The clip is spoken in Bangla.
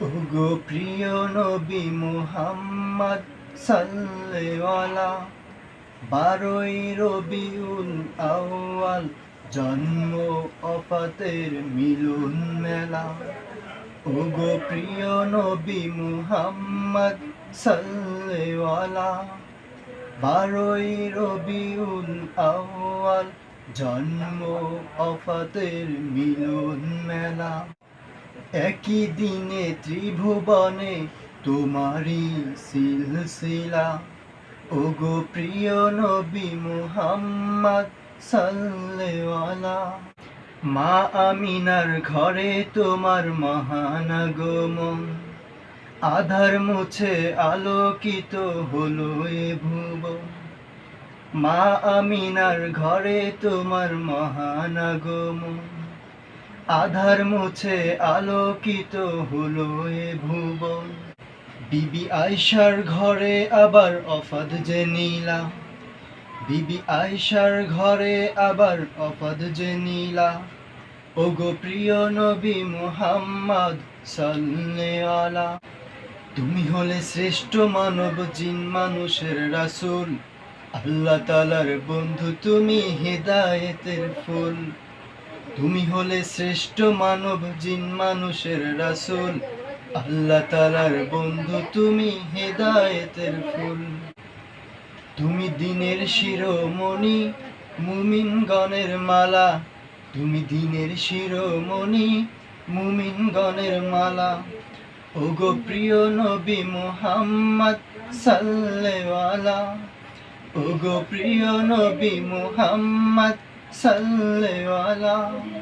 ওগো প্রিয় নবী মুহাম্মদ সাল্লাল্লাহু 12ই রবিউল আউয়াল জন্ম ওফাতের মিলন মেলা। ওগো প্রিয় নবী মুহাম্মদ সাল্লাল্লাহু 12ই রবিউল আউয়াল জন্ম ওফাতের মিলন মেলা। একই দিনে ত্রিভুবনে তোমারি সিলসিলা। ওগো প্রিয় নবী মুহাম্মদ সাল্লাল্লাহু মা আমিনার ঘরে তোমার মহান আগমন। আধার মুছে আলোকিত হলো এ ভুবন। মা আমিনার ঘরে তোমার মহান আগমন। আধার মুছে আলোকিত হলো এ ভুবন। বিবি আয়েশার ঘরে আবার অফাদ যে নীলা। বিবি আয়েশার ঘরে আবার অফাদ যে নীলা। ওগো প্রিয় নবী মুহাম্মদ সাল্লাল্লাহু তুমি হলে শ্রেষ্ঠ মানব জিন মানুষের রাসূল। আল্লাহ তাআলার বন্ধু তুমি হেদায়েতের ফুল। তুমি হলে শ্রেষ্ঠ মানব জিন মানুষের রাসূল। আল্লাহ তাআলার বন্ধু তুমি হেদায়েতের ফুল। তুমি দিনের শিরোমণি মুমিনগণের মালা। তুমি দিনের শিরোমণি মুমিনগণের মালা। ওগো প্রিয় নবী মুহাম্মদ সাল্লাল্লাহু ওগো প্রিয় নবী মুহাম্মদ সাল্লাল্লাহু